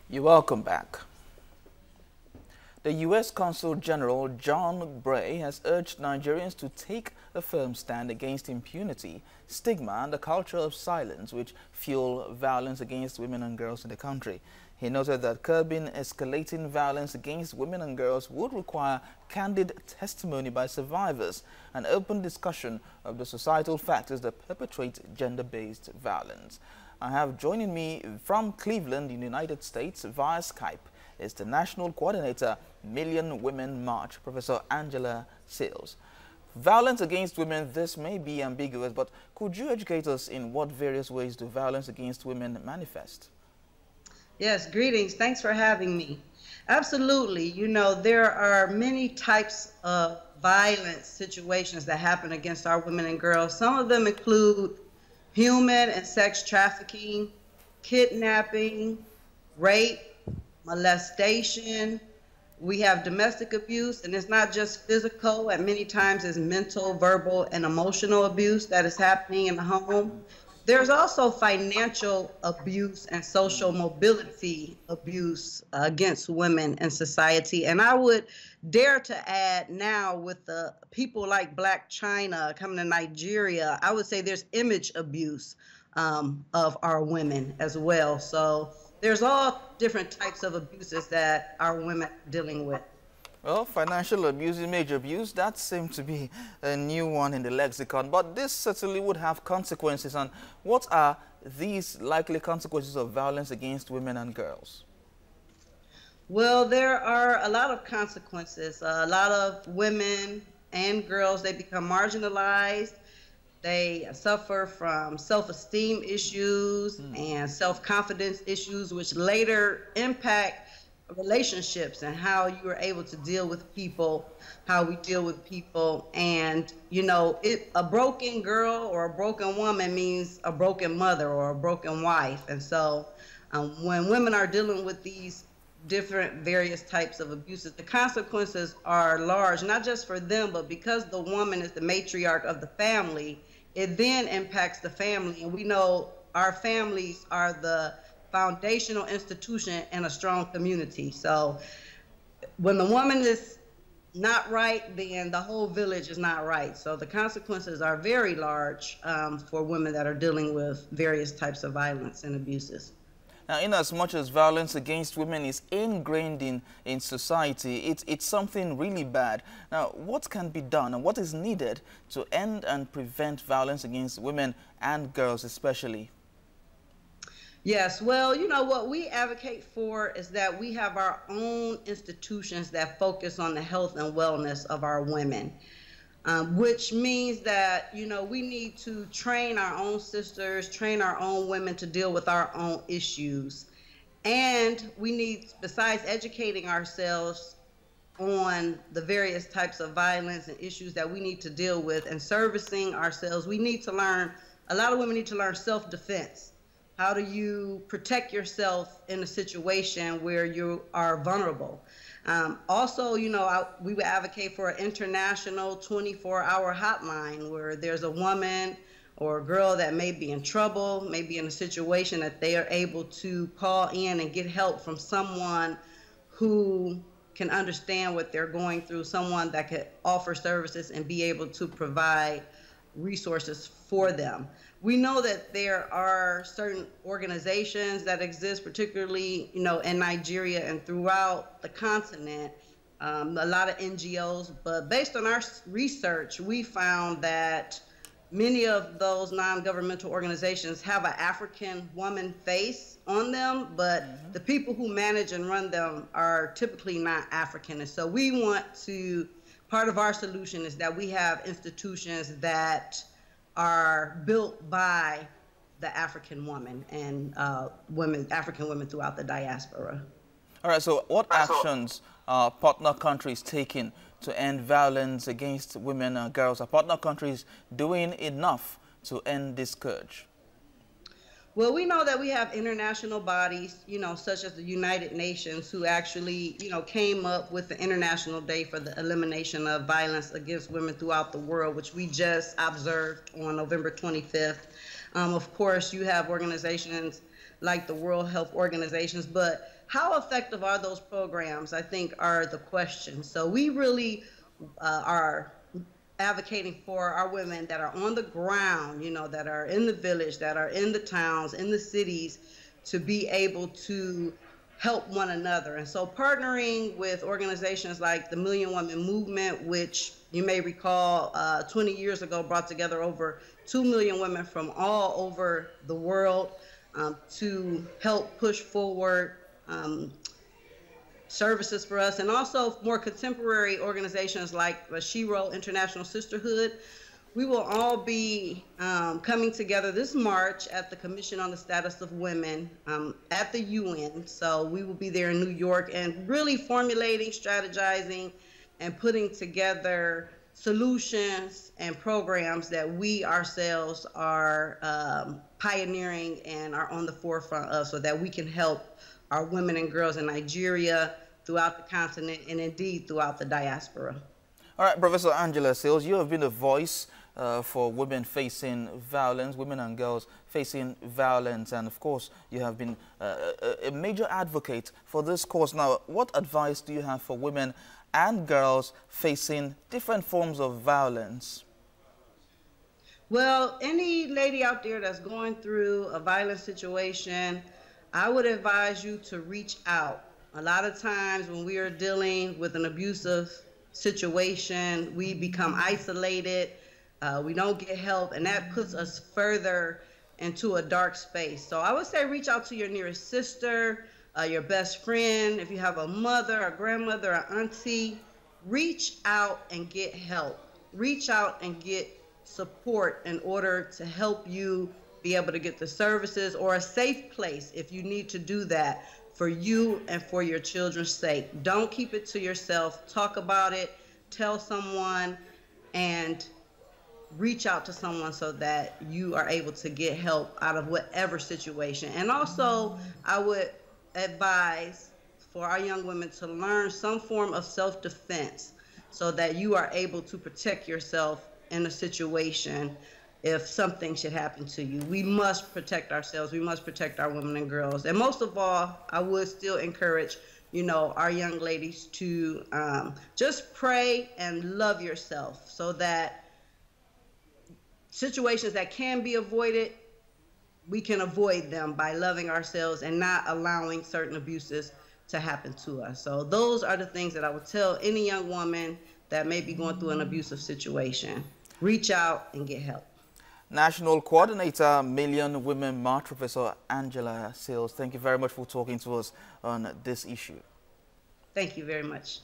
You're welcome back. The U.S. Consul General John Bray has urged Nigerians to take a firm stand against impunity, stigma, and the culture of silence which fuel violence against women and girls in the country. He noted that curbing escalating violence against women and girls would require candid testimony by survivors and open discussion of the societal factors that perpetuate gender-based violence. I have joining me from Cleveland in the United States via Skype is the National Coordinator, Million Women March, Prof.Angela Sayles. Violence against women, this may be ambiguous, but could you educate us in what various ways do violence against women manifest? Yes, greetings. Thanks for having me. Absolutely. You know, there are many types of violence situations that happen against our women and girls. Some of them include human and sex trafficking, kidnapping, rape, molestation. We have domestic abuse, and it's not just physical, and many times it's mental, verbal, and emotional abuse that is happening in the home. There's also financial abuse and social mobility abuse against women in society. And I would dare to add now, with the people like Black China coming to Nigeria, I would say there's image abuse of our women as well. So there's all different types of abuses that our women are dealing with. Well, financial abuse, image abuse, that seems to be a new one in the lexicon, but this certainly would have consequences. And what are these likely consequences of violence against women and girls? Well, there are a lot of consequences. A lot of women and girls, they become marginalized. They suffer from self-esteem issues and self-confidence issues, which later impact relationships and how you are able to deal with people, how we deal with people. And, you know, a broken girl or a broken woman means a broken mother or a broken wife. And so when women are dealing with these different various types of abuses, the consequences are large, not just for them, but because the woman is the matriarch of the family, it then impacts the family. And we know our families are the foundational institution in a strong community. So when the woman is not right, then the whole village is not right. So the consequences are very large for women that are dealing with various types of violence and abuses. Now, in as much as violence against women is ingrained in society, it's something really bad. Now, what can be done and what is needed to end and prevent violence against women and girls especially? Yes, well, you know, what we advocate for is that we have our own institutions that focus on the health and wellness of our women, which means that, you know, we need to train our own sisters, train our own women to deal with our own issues. And we need, besides educating ourselves on the various types of violence and issues that we need to deal with and servicing ourselves, we need to learn, a lot of women need to learn self-defense. How do you protect yourself in a situation where you are vulnerable? Also, you know, we would advocate for an international 24-hour hotline where there's a woman or a girl that may be in trouble, may be in a situation that they are able to call in and get help from someone who can understand what they're going through, someone that could offer services and be able to provide resources for them. We know that there are certain organizations that exist, particularly, you know, in Nigeria and throughout the continent, a lot of NGOs, but based on our research, we found that many of those non-governmental organizations have an African woman face on them, but the people who manage and run them are typically not African. And so we want to, part of our solution is that we have institutions that are built by the African woman and African women throughout the diaspora. All right, so what actions are partner countries taking to end violence against women and girls? Are partner countries doing enough to end this scourge? Well, we know that we have international bodies, you know, such as the United Nations, who actually, you know, came up with the International Day for the Elimination of Violence Against Women throughout the world, which we just observed on November 25th. Of course, you have organizations like the World Health Organizations, but how effective are those programs, I think, are the question. So we really are advocating for our women that are on the ground, that are in the village, that are in the towns, in the cities, to be able to help one another. And so partnering with organizations like the Million Women Movement, which you may recall 20 years ago brought together over 2 million women from all over the world to help push forward services for us, and also more contemporary organizations like the Shiro International Sisterhood. We will all be coming together this March at the Commission on the Status of Women at the UN. So we will be there in New York and really formulating, strategizing, and putting together solutions and programs that we ourselves are pioneering and are on the forefront of, so that we can help our women and girls in Nigeria, throughout the continent, and indeed throughout the diaspora. All right, Professor Angela Sayles, you have been a voice for women facing violence, women and girls facing violence, and of course you have been a major advocate for this cause. Now, what advice do you have for women and girls facing different forms of violence? Well, any lady out there that's going through a violent situation, I would advise you to reach out. A lot of times when we are dealing with an abusive situation, we become isolated, we don't get help, and that puts us further into a dark space. So I would say reach out to your nearest sister, your best friend. If you have a mother, a grandmother, an auntie, reach out and get help. Reach out and get support in order to help you be able to get the services, or a safe place if you need to do that, for you and for your children's sake. Don't keep it to yourself. Talk about it, tell someone, and reach out to someone so that you are able to get help out of whatever situation. And also, I would advise for our young women to learn some form of self-defense so that you are able to protect yourself in a situation if something should happen to you. We must protect ourselves. We must protect our women and girls. And most of all, I would still encourage, our young ladies to just pray and love yourself, so that situations that can be avoided, we can avoid them by loving ourselves and not allowing certain abuses to happen to us. So those are the things that I would tell any young woman that may be going through an abusive situation. Reach out and get help. National Coordinator, Million Women March, Professor Angela Sayles, thank you very much for talking to us on this issue. Thank you very much.